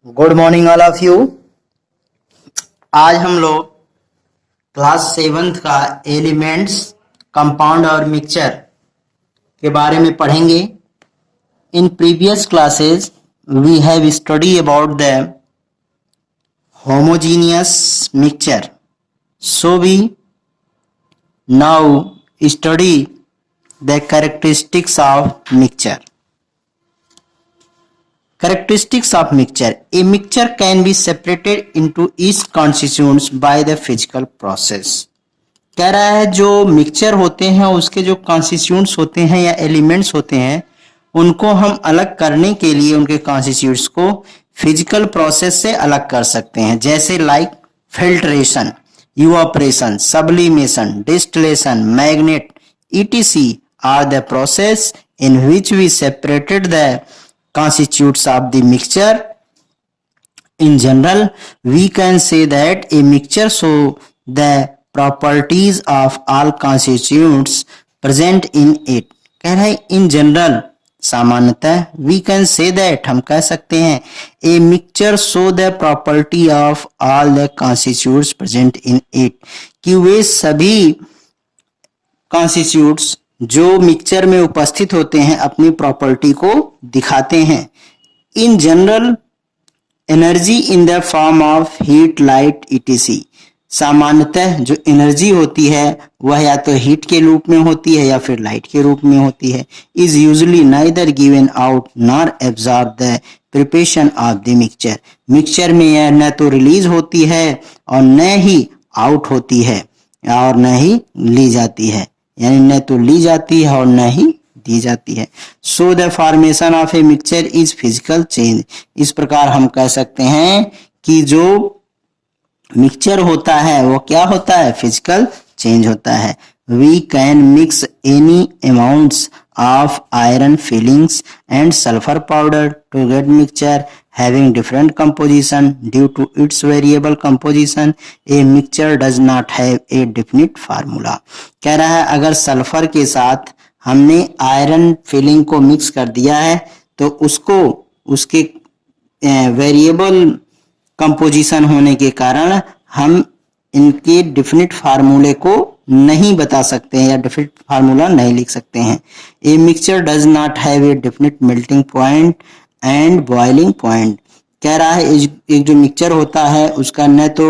Good morning all of you. आज हम लोग क्लास 7th का एलिमेंट्स कंपाउंड और मिक्सचर के बारे में पढ़ेंगे। In previous classes we have study about the homogeneous mixture, so we now study the characteristics of mixture. Characteristics of mixture. A mixture can be separated into its constituents by the physical process. कह रहा है जो mixture होते हैं उसके जो constituents होते हैं या एलिमेंट्स होते हैं उनको हम अलग करने के लिए उनके कॉन्स्टिट्यूंट्स को फिजिकल प्रोसेस से अलग कर सकते हैं, जैसे like filtration, evaporation, sublimation, distillation, magnet etc are the process in which we separated the constitutes of the mixture. In general, we can say that a mixture show the properties of all constituents present in it. कह रहे हैं in general, सामान्यतः we can say that हम कह सकते हैं a mixture show the property of all the constituents present in it, कि वे सभी कॉन्स्टिट्यूट्स जो मिक्सचर में उपस्थित होते हैं अपनी प्रॉपर्टी को दिखाते हैं. In general energy in the form of heat, light etc. सामान्यतः जो एनर्जी होती है वह या तो हीट के रूप में होती है या फिर लाइट के रूप में होती है. Is usually neither given out nor absorb the preparation of the mixture. Mixture में यह न तो रिलीज होती है और न ही आउट होती है और न ही ली जाती है, यानी न तो ली जाती है और न ही दी जाती है. So the formation of a mixture is physical change. इस प्रकार हम कह सकते हैं कि जो मिक्सचर होता है वो क्या होता है, फिजिकल चेंज होता है. We can mix any amounts of iron fillings and sulfur powder to get mixture having different composition due to its variable composition. A mixture does not have a definite formula. कह रहा है अगर sulphur के साथ हमने iron filling को mix कर दिया है तो उसको उसके वेरिएबल कंपोजिशन होने के कारण हम इनके डेफिनेट फार्मूले को नहीं बता सकते हैं या डेफिनेट फार्मूला नहीं लिख सकते हैं. A mixture does not have a definite melting point and boiling point. कह रहा है एक जो मिक्सचर होता है उसका न तो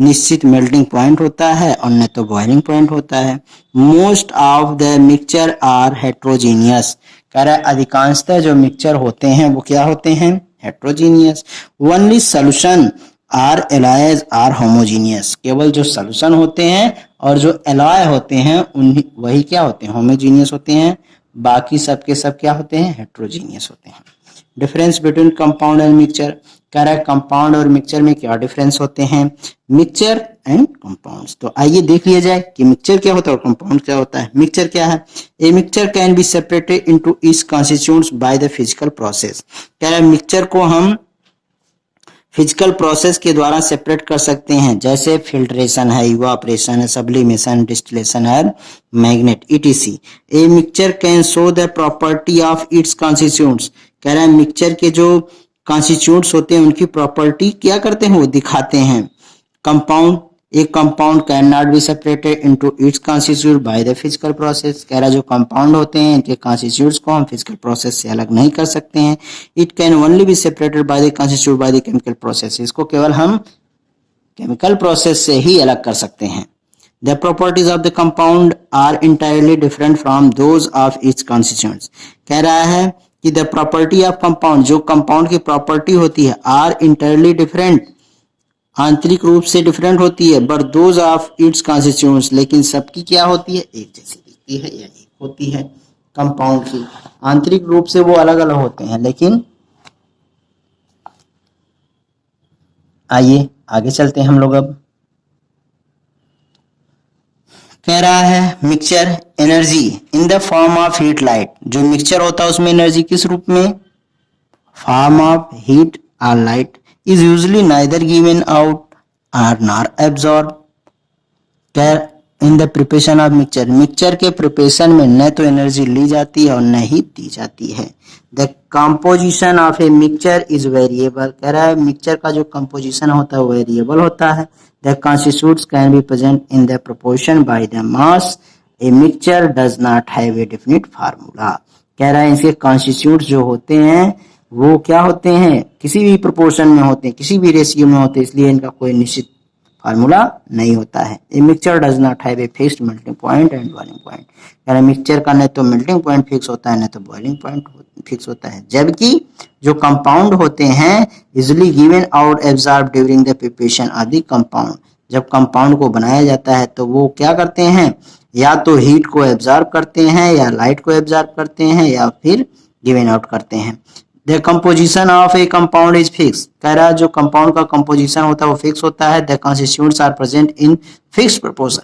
निश्चित मेल्टिंग पॉइंट होता है और न तो बॉइलिंग पॉइंट होता है. Most of the mixture are heterogeneous. कह रहा है अधिकांशतः जो मिक्सचर होते हैं वो क्या होते हैं, heterogeneous. Only solution or alloys are homogeneous. केवल जो सॉल्यूशन होते हैं और जो एलॉय होते हैं उन्हीं वही क्या होते हैं, होमोजीनियस होते हैं. बाकी सब के सब क्या होते हैं, हेट्रोजीनियस होते हैं. Difference between compound and mixture. कह रहा है कंपाउंड और मिक्सचर में क्या डिफरेंस होते हैं, मिक्सचर एंड कंपाउंड्स. तो आइए देख लिया जाए कि मिक्सचर क्या होता है और कंपाउंड क्या होता है. मिक्सचर क्या है, a mixture can be separated into its constituents by the physical process. कह रहा है मिक्सचर को हम फिजिकल प्रोसेस के द्वारा सेपरेट कर सकते हैं, जैसे फिल्ट्रेशन है, इवापोरेशन है, सब्लिमेशन, डिस्टिलेशन है, magnet etc. A mixture can show the property of its constituents. कह रहा है मिक्सचर के जो कॉन्स्टिट्यूएंट्स होते हैं उनकी प्रॉपर्टी क्या करते हैं, वो दिखाते हैं. कंपाउंड, एक compound can not be separated into its constitute by the physical process. कह रहा है जो कंपाउंड होते हैं इनके कॉन्स्टिट्यूट्स को हम फिजिकल प्रोसेस से अलग नहीं कर सकते हैं. It can only be separated by the constitute by the chemical process. इसको केवल हम केमिकल प्रोसेस से ही अलग कर सकते हैं. The properties of the compound are entirely different from those of its constituents. कह रहा है कि द प्रॉपर्टी ऑफ कंपाउंड, जो कंपाउंड की प्रॉपर्टी होती है, आर इंटायरली डिफरेंट, आंतरिक रूप से डिफरेंट होती है, but those of its constituents, लेकिन सबकी क्या होती है, एक जैसी दिखती है या एक होती है. कंपाउंड की आंतरिक रूप से वो अलग अलग होते हैं. लेकिन आइए आगे चलते हैं हम लोग. अब कह रहा है mixture energy in the form of heat, light. जो मिक्सचर होता है उसमें एनर्जी किस रूप में, फॉर्म ऑफ हीट और light. is usually neither given out or nor absorbed. In the preparation of mixture, mixture के प्रिपरेशन में न तो एनर्जी ली जाती है और न ही दी जाती है। The composition of a mixture is variable, कह रहा है मिक्सचर का जो कंपोजिशन होता है वो वेरिएबल होता है। The constitutes can be present in the proportion by the mass, a mixture does not have a definite formula, कह रहा है इसके कॉन्स्टिट्यूट्स जो होते हैं वो क्या होते हैं, किसी भी प्रोपोर्शन में होते हैं, किसी भी रेशियो में होते हैं, इसलिए इनका कोई निश्चित फार्मूला नहीं होता है। A mixture does not have a fixed melting point and boiling point, यानी मिक्सचर का न तो मेल्टिंग पॉइंट फिक्स होता है न तो बॉइलिंग पॉइंट फिक्स होता है। जबकि जो कंपाउंड होते हैं easily given out absorb during the preparation of the compound, जब कंपाउंड को बनाया जाता है तो वो क्या करते हैं, या तो हीट को एब्जॉर्ब करते हैं या लाइट को एब्जॉर्ब करते हैं या फिर गिवन आउट करते हैं। The composition of A compound is fix, कह रहा है जो कंपाउंड का कंपोजिशन होता है वो फिक्स होता है। The constituents are present in fixed proportion,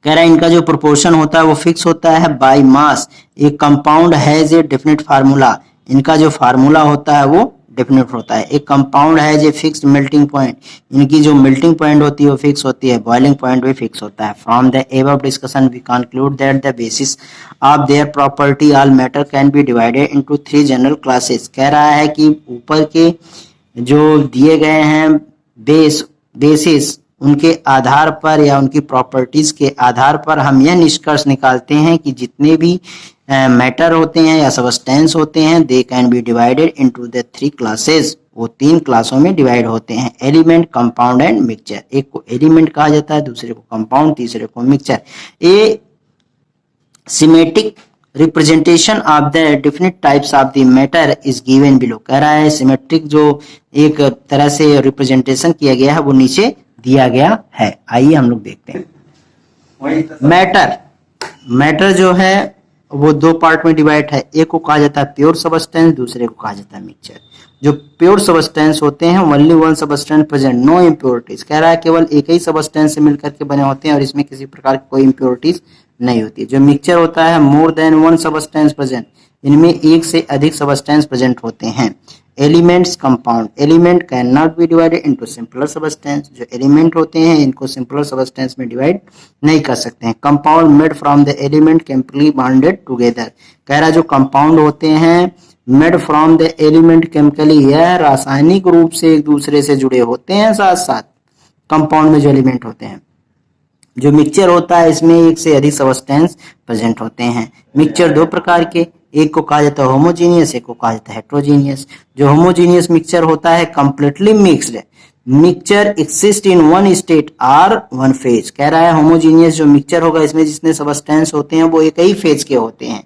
कह रहा है इनका जो प्रोपोर्शन होता है वो फिक्स होता है। By mass A compound has a definite formula, इनका जो फार्मूला होता है वो डेफिनेट होता है। एक कंपाउंड है जो फिक्स्ड मेल्टिंग पॉइंट, इनकी जो मेल्टिंग पॉइंट होती है वो फिक्स होती है, बॉइलिंग पॉइंट भी फिक्स होता है। From the above discussion we conclude that the basis of their property all matter can be divided into 3 general classes, कह रहा है कि ऊपर के जो दिए गए हैं बेसिस उनके आधार पर या उनकी प्रॉपर्टीज के आधार पर हम यह निष्कर्ष निकालते हैं कि जितने भी मैटर होते हैं या सबस्टेंस होते हैं they can be divided into the 3 classes, वो 3 क्लासों में डिवाइड होते हैं। एलिमेंट, कंपाउंड एंड मिक्सचर, एक को एलिमेंट कहा जाता है, दूसरे को कंपाउंड, तीसरे को mixture. A symmetric representation of the different types of the matter is given below, कह रहा है सिमेट्रिक जो एक तरह से रिप्रेजेंटेशन किया गया है वो नीचे दिया गया है। आइए हम लोग देखते हैं। मैटर जो है वो 2 पार्ट में डिवाइड है, एक को कहा जाता है प्योर सबस्टेंस, दूसरे को कहा जाता है मिक्सचर। जो प्योर सबस्टेंस होते हैं only one substance present, no impurities, कह रहा है केवल एक ही सबस्टेंस से मिलकर के बने होते हैं और इसमें किसी प्रकार की कोई इम्प्योरिटीज नहीं होती। जो मिक्सचर होता है more than one substance present, इनमें एक से अधिक सबस्टेंस प्रेजेंट होते हैं। Elements, compound, element can not be divided into simpler substance, जो एलिमेंट होते हैं इनको सिंपलर सबस्टेंस में डिवाइड नहीं कर सकते हैं। Compound made from the element chemically bonded together, कह रहा है जो कंपाउंड होते हैं made from the element chemically, यह रासायनिक रूप से एक दूसरे से जुड़े होते हैं। साथ साथ कंपाउंड में जो एलिमेंट होते हैं, जो मिक्सचर होता है इसमें एक से अधिक सबस्टेंस प्रेजेंट होते हैं। मिक्सचर 2 प्रकार के, एक को कहा जाता है होमोजीनियस, एक को कहा जाता है हेट्रोजीनियस। जो होमोजीनियस मिक्सचर होता है completely mixed mixture exist in one state और वन फेज, कह रहा है होमोजीनियस जो मिक्सचर होगा इसमें जितने सबस्टेंस होते हैं वो एक ही फेज के होते हैं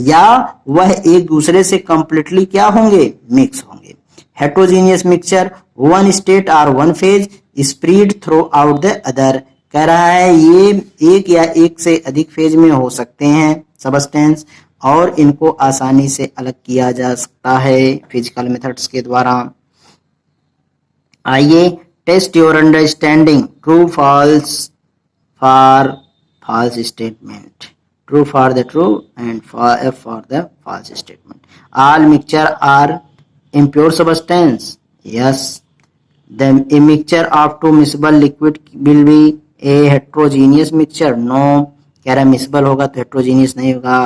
या वह एक दूसरे से कंप्लीटली क्या होंगे, मिक्स होंगे। हेट्रोजीनियस मिक्सचर वन स्टेट और one phase spread through out the other, कह रहा है ये एक या एक से अधिक फेज में हो सकते हैं सबस्टेंस और इनको आसानी से अलग किया जा सकता है फिजिकल मेथड्स के द्वारा। आइए test your understanding, true false for false statement, true for the true and F for the false statement. All mixture are impure substance, yes. The a mixture of two miscible liquid will be a heterogeneous mixture, no, कह रहा है miscible होगा तो heterogeneous नहीं होगा।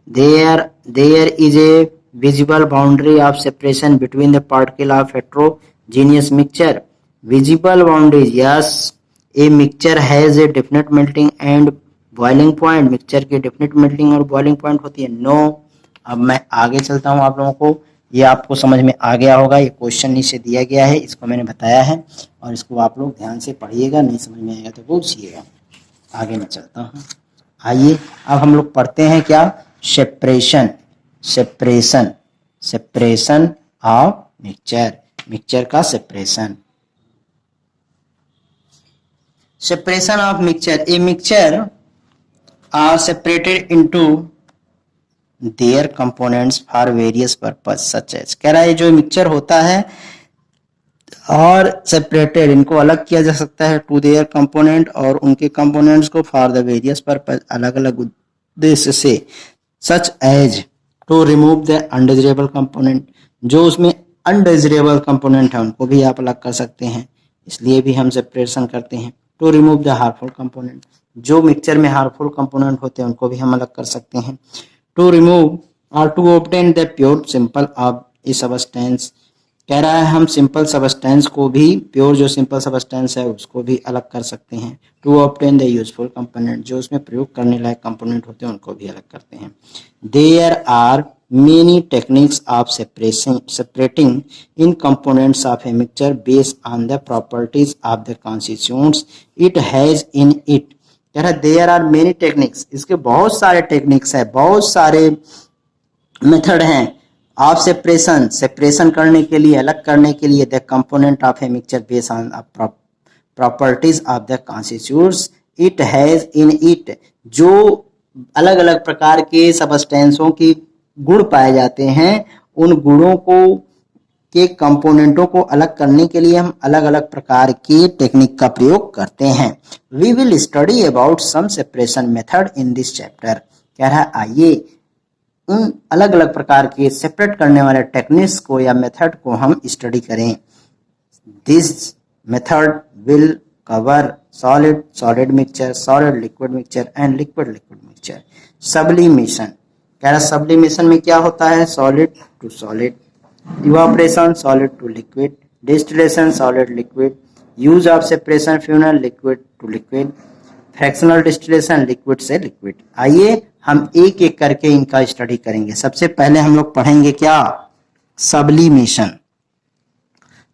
There is a visible boundary of separation between the particle of heterogeneous mixture, visible boundaries, yes. A mixture has a definite melting and boiling point, mixture की definite melting और boiling point होती है, no। अब मैं आगे चलता हूँ, आप लोगों को ये आपको समझ में आ गया होगा, ये क्वेश्चन नीचे दिया गया है, इसको मैंने बताया है और इसको आप लोग ध्यान से पढ़िएगा, नहीं समझ में आएगा तो पूछिएगा। आगे मैं चलता हूँ। आइए अब हम लोग पढ़ते हैं क्या, सेपरेशन ऑफ मिक्सचर का separation of mixture. A mixture are separated into their components for various purpose such as, कह रहा है जो मिक्सचर होता है और सेपरेटेड, इनको अलग किया जा सकता है टू देयर कंपोनेंट और उनके कंपोनेंट्स को फॉर द वेरियस पर्पज अलग अलग उद्देश्य से, such as to remove the undesirable component, जो उसमें अनडिजायरेबल कंपोनेंट है उनको भी आप अलग कर सकते हैं, इसलिए भी हम सेपरेशन करते हैं। To remove the harmful component, जो मिक्सचर में हार्मफुल कंपोनेंट होते हैं उनको भी हम अलग कर सकते हैं। टू रिमूव और to obtain the pure sample of a substance, कह रहा है हम सिंपल सबस्टेंस को भी, प्योर जो सिंपल सबस्टेंस है उसको भी अलग कर सकते हैं। To obtain the useful component, जो उसमें प्रयोग करने लायक कंपोनेंट होते हैं उनको भी अलग करते हैं। There are many techniques of separating in components of a mixture based on the properties of the constituents it has in it, कह रहा है देयर आर मेनी टेक्निक्स, इसके बहुत सारे टेक्निक्स है, बहुत सारे मेथड हैं ऑफ सेपरेशन, सेपरेशन करने के लिए, अलग करने के लिए, the component of a mixture based on properties of the constitutes it has in it, जो अलग अलग प्रकार के सबस्टेंसों की गुण पाए जाते हैं, उन गुणों को के कंपोनेंटों को अलग करने के लिए हम अलग अलग प्रकार की टेक्निक का प्रयोग करते हैं। We will study about some separation method in this chapter, कह रहा है आइए उन अलग अलग प्रकार के सेपरेट करने वाले टेक्निक्स को या मेथड को हम स्टडी करें। This method will cover solid solid mixture, solid liquid mixture and liquid liquid mixture. Sublimation, कह रहा सब्लिमेशन में क्या होता है, solid to solid, evaporation solid to liquid, distillation solid liquid, use of separation funnel liquid to liquid, fractional distillation liquid से liquid. आइए हम एक एक करके इनका स्टडी करेंगे। सबसे पहले हम लोग पढ़ेंगे क्या, सब्लिमेशन।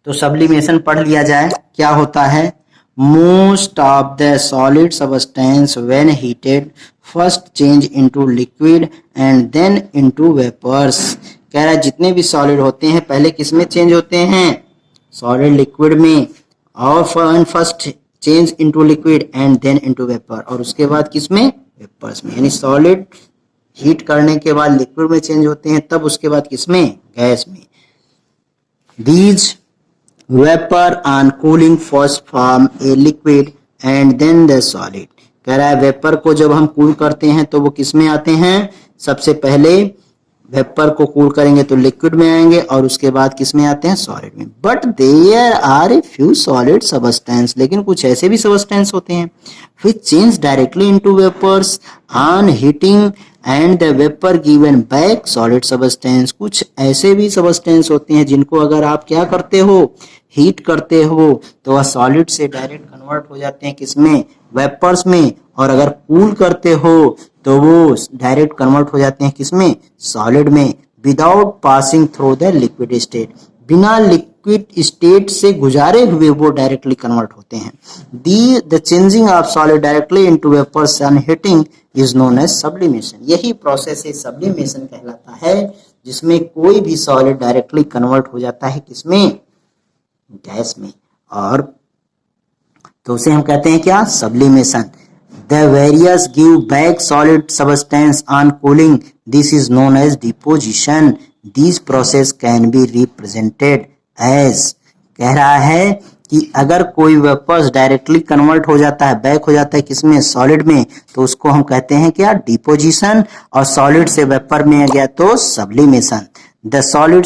तो सब्लिमेशन पढ़ लिया जाए, क्या होता है, most of the solid substance when heated first change into liquid and then into vapours, कह रहा है जितने भी सॉलिड होते हैं पहले किस में चेंज होते हैं, सॉलिड लिक्विड में, और first change into liquid and then into vapour, और उसके बाद किस में, वेपर्स में, यानी सॉलिड हीट करने के बाद लिक्विड में चेंज होते हैं, तब उसके बाद किस में, गैस में। These vapour on cooling first form a liquid and then the solid, कह रहा है वेपर को जब हम कूल करते हैं तो वो किस में आते हैं, सबसे पहले वेपर को कूल करेंगे तो लिक्विड में आएंगे और उसके बाद किस में आते हैं, सॉलिड में। But there are a few solid substance, लेकिन कुछ ऐसे भी सबस्टेंस होते हैं which change directly into vapors on heating and the vapor given back solid substance, कुछ ऐसे भी सबस्टेंस होते हैं जिनको अगर आप क्या करते हो, हीट करते हो तो वह सॉलिड से डायरेक्ट कन्वर्ट हो जाते हैं किसमें, वेपर्स में, और अगर कूल करते हो तो वो डायरेक्ट कन्वर्ट हो जाते हैं किसमें, सॉलिड में, without passing through the liquid state, बिना लिक्विड स्टेट से गुजारे हुए वो डायरेक्टली कन्वर्ट होते हैं। The changing of solid directly into vapours on heating is known as sublimation, यही प्रोसेस है सब्लिमेशन कहलाता है, जिसमें कोई भी सॉलिड डायरेक्टली कन्वर्ट हो जाता है किसमें, गैस में, और तो उसे हम कहते हैं क्या, sublimation. The various give back solid substance on cooling. This is known as deposition. These process can be represented as, कह रहा है कि अगर कोई वेपर्स डायरेक्टली कन्वर्ट हो जाता है, बैक हो जाता है किसमें, सॉलिड में, तो उसको हम कहते हैं क्या, डिपोजिशन, और सॉलिड से वेपर में आ गया तो sublimation. The solid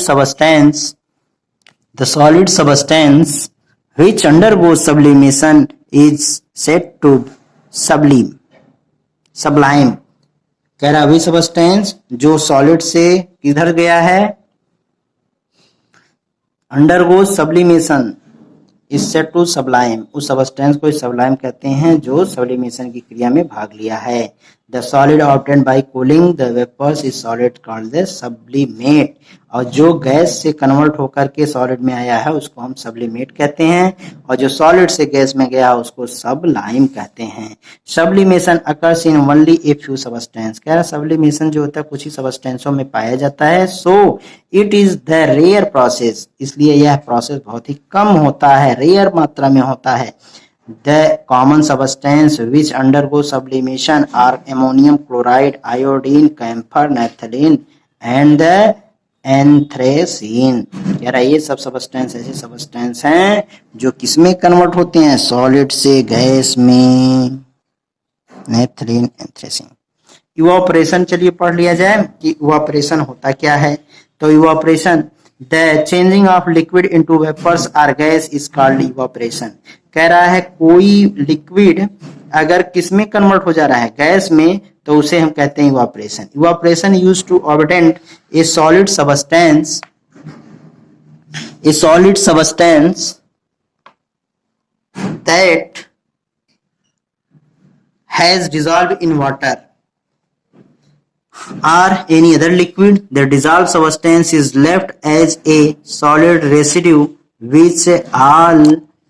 substance which undergoes sublimation is said to sublime, कह रहा वही सबस्टेंस जो सॉलिड से किधर गया है, undergo sublimation, is said to sublime, उस सबस्टेंस को सब्लाइम कहते हैं जो सब्लिमेशन की क्रिया में भाग लिया है। The solid obtained by cooling the vapours is solid called the sublimate, और जो गैस से कन्वर्ट होकर के सॉलिड में आया है उसको हम सब्लिमेट कहते हैं, और जो सॉलिड से गैस में गया उसको सब्लाइम कहते हैं। Sublimation occurs in only a few substance, कह रहा सब्लिमेशन जो होता है कुछ ही सबस्टेंसों में पाया जाता है, so it is the rare process, इसलिए यह प्रोसेस बहुत ही कम होता है, रेयर मात्रा में होता है। The common substance which undergo sublimation are ammonium chloride, iodine, camphor, naphthalene and the एंथ्रेसीन, कह रहा है ये सब सबस्टेंस ऐसे सबस्टेंस हैं जो किसमें कन्वर्ट होते हैं, सॉलिड से गैस में, नेफ्थलीन, एंथ्रेसीन। इवापोरेशन चलिए पढ़ लिया जाए कि इवापोरेशन होता क्या है। तो evaporation the changing of liquid into vapours और गैस इज कॉल्ड इवापोरेशन। कह रहा है कोई लिक्विड अगर किस में कन्वर्ट हो जा रहा है, गैस में, तो उसे हम कहते हैं evaporation. Evaporation use to obtain a solid substance, a solid substance that has dissolved in water or any other liquid. The dissolved substance is left as a solid residue which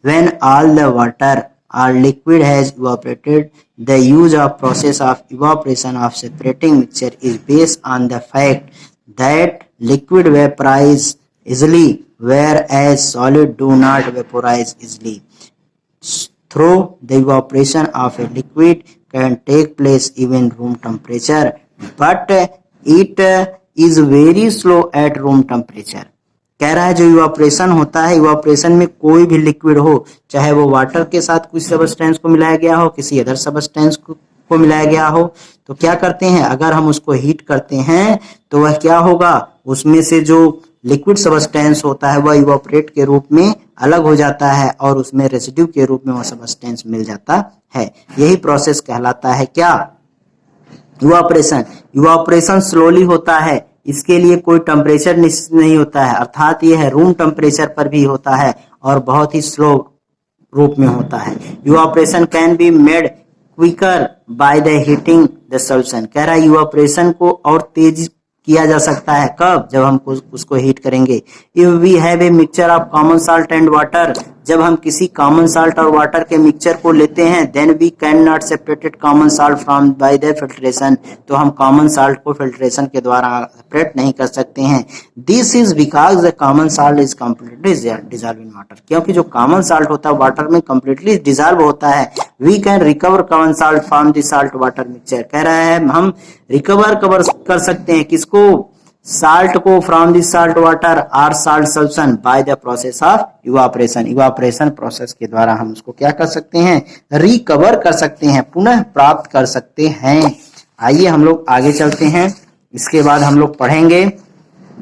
when all the water or liquid has evaporated. The use of process of evaporation of separating mixture is based on the fact that liquid vaporize easily whereas solid do not vaporize easily. Through the evaporation of a liquid can take place even room temperature, but it is very slow at room temperature. कह रहा है जो evaporation होता है, evaporation में कोई भी liquid हो, चाहे वो वाटर के साथ कुछ सबस्टेंस को मिलाया गया हो, किसी अदर सबस्टेंस को मिलाया गया हो, तो क्या करते हैं, अगर हम उसको हीट करते हैं तो वह क्या होगा, उसमें से जो लिक्विड सबस्टेंस होता है वह इवापोरेट के रूप में अलग हो जाता है और उसमें रेसिड्यू के रूप में वह सबस्टेंस मिल जाता है। यही प्रोसेस कहलाता है क्या, इवापोरेशन। इवापोरेशन स्लोली होता है, इसके लिए कोई टेम्परेचर निश्चित नहीं होता है, अर्थात यह रूम टेम्परेचर पर भी होता है और बहुत ही स्लो रूप में होता है। Evaporation can be made quicker by the heating the solution. कह रहा है इवापोरेशन को और तेज किया जा सकता है, कब, जब हम उसको हीट करेंगे। If we have a mixture of common salt and water, जब हम किसी कॉमन साल्ट और वाटर के मिक्सचर को लेते हैं, then we can not separated common salt from by the filtration, तो हम कॉमन साल्ट को फिल्ट्रेशन के द्वारा सेपरेट नहीं कर सकते हैं। This is because the common salt is completely dissolve in water, क्योंकि जो कॉमन साल्ट होता है वाटर में कम्प्लीटली डिजॉल्व होता है। We can recover common salt from the salt water mixture. कह रहा है हम रिकवर कर सकते हैं किसको, साल्ट को, फ्रॉम द साल्ट वाटर और salt solution bye the process of evaporation. Evaporation process के द्वारा हम उसको क्या कर सकते हैं, रिकवर कर सकते हैं, पुनः प्राप्त कर सकते हैं। आइए हम लोग आगे चलते हैं। इसके बाद हम लोग पढ़ेंगे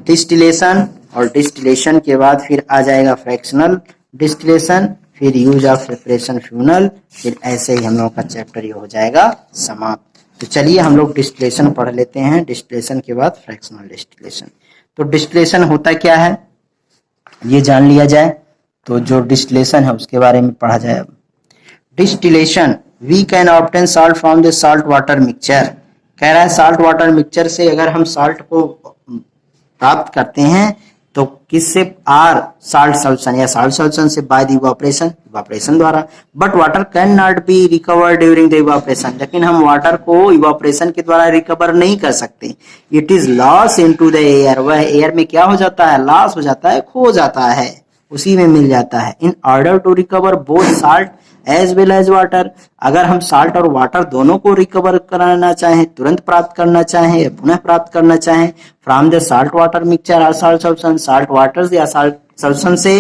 डिस्टिलेशन, और डिस्टिलेशन के बाद फिर आ जाएगा फ्रैक्शनल डिस्टिलेशन, फिर यूज ऑफ प्रिपरेशन फ्यूनल, फिर ऐसे ही हम लोगों का चैप्टर ये हो जाएगा समाप्त। तो चलिए हम लोग डिस्टिलेशन पढ़ लेते हैं, डिस्टिलेशन के बाद फ्रैक्शनल डिस्टिलेशन। तो डिस्टिलेशन होता क्या है ये जान लिया जाए, तो जो डिस्टिलेशन है उसके बारे में पढ़ा जाए। अब distillation, we can obtain salt from the salt water mixture. कह रहा है साल्ट वाटर मिक्सचर से अगर हम साल्ट को प्राप्त करते हैं तो किससे, आर साल्ट सॉल्यूशन या साल्ट सॉल्यूशन से बाय द इवापोरेशन, इवापोरेशन द्वारा। But water can not be recover during the evaporation, लेकिन हम वाटर को इवापोरेशन के द्वारा रिकवर नहीं कर सकते। It is loss into the air, वह एयर में क्या हो जाता है, लॉस हो जाता है, खो जाता है, उसी में मिल जाता है। In order to recover both salt as well as water, अगर हम साल्ट और वाटर दोनों को रिकवर कराना चाहें, तुरंत प्राप्त करना चाहें, पुनः प्राप्त करना चाहें from the salt water mixture और साल्ट सॉल्यूशन, साल्ट वाटर या साल्ट सॉल्यूशन से,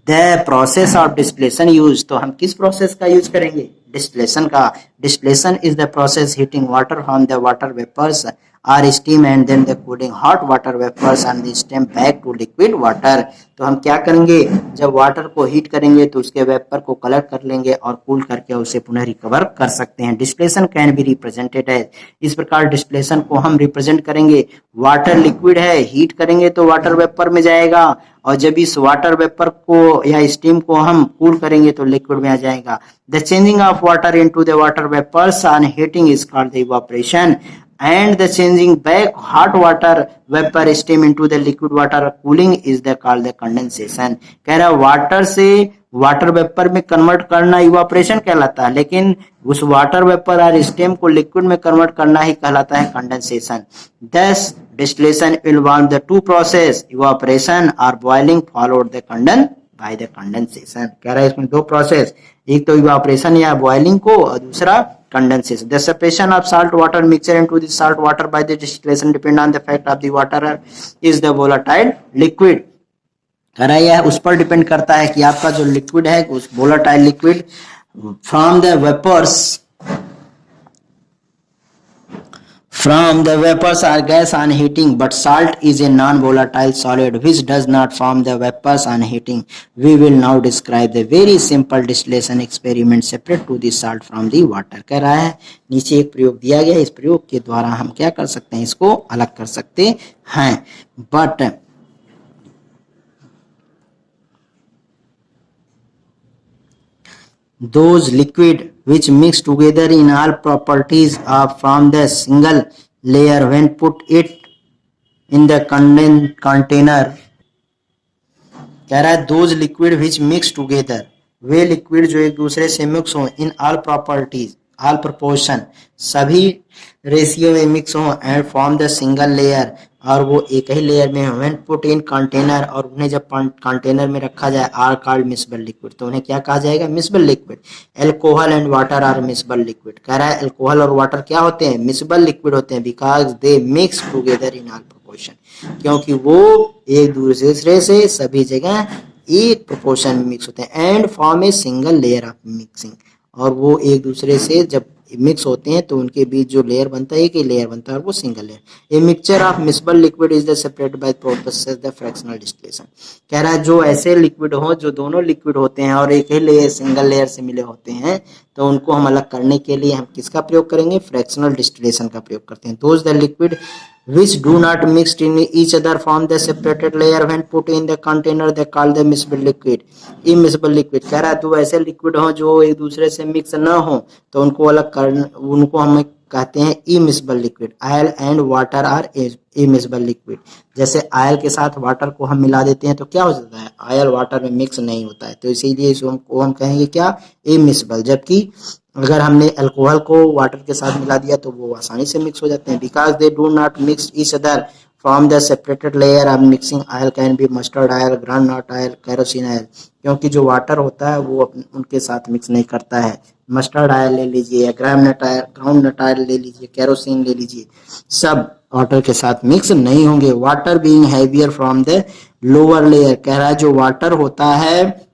the process of distillation use, तो हम किस प्रोसेस का यूज करेंगे, डिस्टिलेशन का। Distillation is the process heating water from the water vapours or steam and then the cooling hot water vapors and the steam back to liquid water। तो हम क्या करेंगे, जब वाटर को हीट करेंगे तो उसके वेपर को कलेक्ट कर लेंगे और कूल करके उसे पुनः रिकवर कर सकते हैं। डिस्टिलेशन कैन बी रिप्रेजेंटेड है, इस प्रकार डिस्टिलेशन को हम रिप्रेजेंट करेंगे। वाटर लिक्विड है, हीट करेंगे तो वाटर वेपर में जाएगा, और जब इस वाटर वेपर को या स्टीम को हम कूल करेंगे तो लिक्विड में आ जाएगा। The changing of water into the water vapours on heating is called the evaporation, and the changing back hot water vapor steam into the liquid water cooling is the called the condensation। कह रहा है water से water vapour में convert करना evaporation कहलाता है, लेकिन उस वाटर वेपर और स्टीम को लिक्विड में कन्वर्ट करना ही कहलाता है condensation. Thus distillation involve the two process evaporation or boiling followed the by the condensation। कह रहा है इसमें दो प्रोसेस, एक तो इवापोरेशन या बॉइलिंग को और दूसरा condensation। The separation of salt water mixture into the salt water by the distillation depend on the fact of the water is the volatile liquid। कह रहा है यह उस पर डिपेंड करता है कि आपका जो लिक्विड है उस volatile liquid from the vapors or gas on heating, but salt is a non-volatile solid which does not form the vapors on heating. We will now describe the very simple distillation experiment separate to the salt from the water. कह रहा है नीचे एक प्रयोग दिया गया, इस प्रयोग के द्वारा हम क्या कर सकते हैं, इसको अलग कर सकते हैं. But those liquid which mix together in all properties of from the single layer when put it in the container. कह रहा है those liquid which mix together, way liquid जो एक दूसरे से मिक्स हो, in all properties all proportion, सभी ratio में मिक्स हो, and form the single layer, और वो एक ही लेयर में हो, व्हेन पुट इन कंटेनर, और उन्हें जब कंटेनर में रखा जाए, आर कॉल्ड मिसबल लिक्विड, तो उन्हें क्या कहा जाएगा, miscible liquid. Alcohol and water are miscible liquid. कह रहा है एल्कोहल और वाटर क्या होते हैं, मिसबल लिक्विड होते हैं, because they mix together in all proportion, क्योंकि वो एक दूसरे से सभी जगह एक प्रोपोर्शन में मिक्स होते हैं, and form a single layer of mixing, और वो एक दूसरे से जब मिक्स होते हैं तो उनके बीच जो लेयर बनता है, एक ही लेयर बनता है, और वो single layer. A mixture of miscible liquid is the separated by process the fractional distillation. कह रहा है जो ऐसे लिक्विड हो, जो दोनों लिक्विड होते हैं और एक ही लेयर सिंगल लेयर से मिले होते हैं, तो उनको हम अलग करने के लिए हम किसका प्रयोग करेंगे, फ्रैक्शनल डिस्टिलेशन का प्रयोग करते हैं. Those the liquid which do not mix in each other form the separated layer when put in the container they call the miscible liquid. immiscible liquid कह रहा है तो ऐसे लिक्विड हो जो एक दूसरे से मिक्स ना हो, तो उनको अलग कर, उनको हम कहते हैं immiscible liquid. Oil and water are immiscible liquid. जैसे ऑयल के साथ वाटर को हम मिला देते हैं तो क्या हो जाता है, ऑयल वाटर में मिक्स नहीं होता है, तो इसीलिए इसको हम कहेंगे क्या, इमिसिबल. जबकि अगर हमने अल्कोहल को वाटर के साथ मिला दिया तो वो आसानी से मिक्स हो जाते हैं, because they do not mix each other from the separated layer of mixing. Oil can be mustard oil, groundnut oil, kerosene oil. क्योंकि जो वाटर होता है वो उनके साथ मिक्स नहीं करता है. मस्टर्ड ऑयल ले लीजिए, ग्राउंडनट ऑयल ले लीजिए, केरोसिन ले लीजिए, सब वाटर के साथ मिक्स नहीं होंगे. Water being heavier from the lower layer. कह रहा है जो वाटर होता है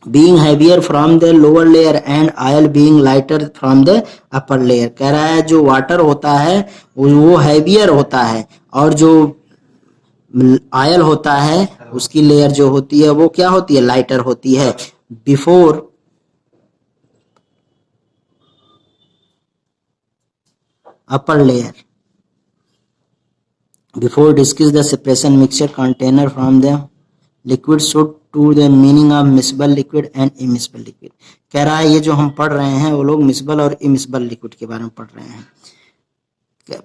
being heavier from the lower layer and oil being lighter from the upper layer. कह रहा है जो वाटर होता है वो हैवियर होता है, और जो ऑयल होता है उसकी लेयर जो होती है वो क्या होती है, लाइटर होती है. Before upper layer, before discuss the separation mixture container from the liquid should to the meaning of miscible liquid and immiscible liquid. कह रहा है ये जो हम पढ़ रहे हैं वो लोग मिसबल और इमिसिबल लिक्विड के बारे में पढ़ रहे हैं.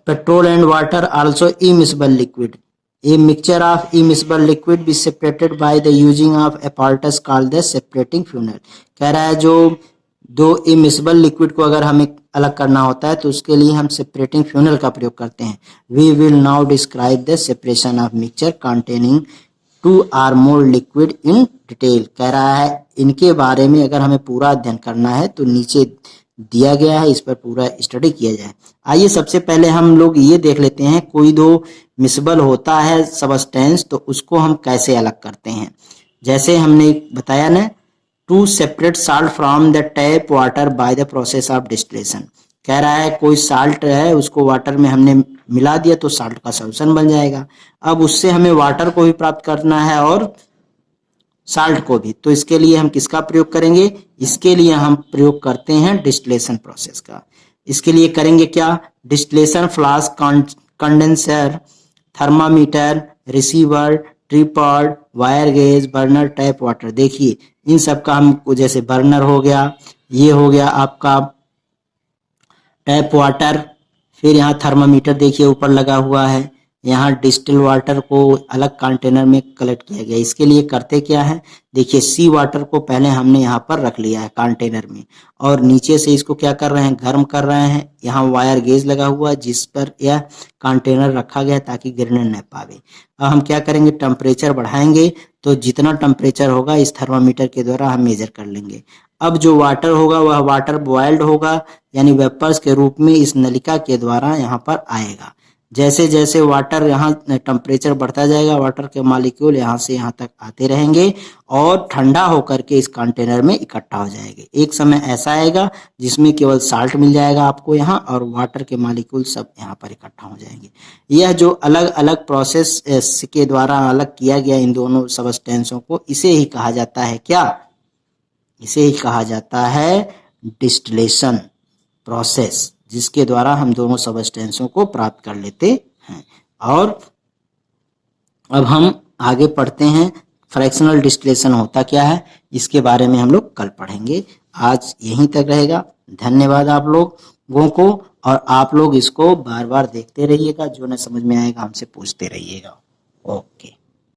Petrol and water also immiscible liquid. A mixture of immiscible liquid be separated by the using of apparatus called the separating funnel. कह रहा है जो दो इमिसिबल लिक्विड को अगर हमें अलग करना होता है तो उसके लिए हम सेपरेटिंग फ्यूनल का प्रयोग करते हैं. We will now describe the separation of mixture containing 2 or more liquid in detail. कह रहा है इनके बारे में अगर हमें पूरा अध्ययन करना है तो नीचे दिया गया है, इस पर पूरा स्टडी किया जाए. आइए सबसे पहले हम लोग ये देख लेते हैं, कोई दो मिसबल होता है सबस्टेंस तो उसको हम कैसे अलग करते हैं. जैसे हमने बताया ना, to separate salt from the tap water by the process of distillation. कह रहा है कोई साल्ट है उसको वाटर में हमने मिला दिया तो साल्ट का सॉल्यूशन बन जाएगा. अब उससे हमें वाटर को भी प्राप्त करना है और साल्ट को भी, तो इसके लिए हम किसका प्रयोग करेंगे, इसके लिए हम प्रयोग करते हैं डिस्टिलेशन प्रोसेस का. इसके लिए करेंगे क्या, distillation flask, condenser, thermometer, receiver, tripod, wire gauze, burner, tap water. देखिए इन सब का हमको, जैसे बर्नर हो गया, ये हो गया आपका टैप वाटर, फिर यहाँ थर्मामीटर देखिए ऊपर लगा हुआ है, यहाँ डिस्टिल वाटर को अलग कंटेनर में कलेक्ट किया गया. इसके लिए करते क्या है, देखिए सी वाटर को पहले हमने यहाँ पर रख लिया है कंटेनर में, और नीचे से इसको क्या कर रहे हैं, गर्म कर रहे हैं. यहाँ वायर गेज लगा हुआ जिस पर यह कंटेनर रखा गया ताकि गिरने न पावे. अब हम क्या करेंगे, टेम्परेचर बढ़ाएंगे, तो जितना टेम्परेचर होगा इस थर्मामीटर के द्वारा हम मेजर कर लेंगे. अब जो वाटर होगा वह वाटर बॉइल्ड होगा, यानी वेपर्स के रूप में इस नलिका के द्वारा यहाँ पर आएगा. जैसे जैसे वाटर यहाँ टेम्परेचर बढ़ता जाएगा, वाटर के मॉलिक्यूल यहाँ से यहाँ तक आते रहेंगे और ठंडा होकर के इस कंटेनर में इकट्ठा हो जाएंगे। एक समय ऐसा आएगा जिसमें केवल साल्ट मिल जाएगा आपको यहाँ और वाटर के मॉलिक्यूल सब यहाँ पर इकट्ठा हो जाएंगे। यह जो अलग अलग प्रोसेस के द्वारा अलग किया गया इन दोनों सबस्टेंसों को, इसे ही कहा जाता है क्या? इसे ही कहा जाता है डिस्टिलेशन प्रोसेस, जिसके द्वारा हम दोनों सबस्टेंसों को प्राप्त कर लेते हैं। और अब हम आगे पढ़ते हैं फ्रैक्शनल डिस्टिलेशन होता क्या है, इसके बारे में हम लोग कल पढ़ेंगे। आज यहीं तक रहेगा। धन्यवाद आप लोगों को, और आप लोग इसको बार बार देखते रहिएगा, जो न समझ में आएगा हमसे पूछते रहिएगा। ओके।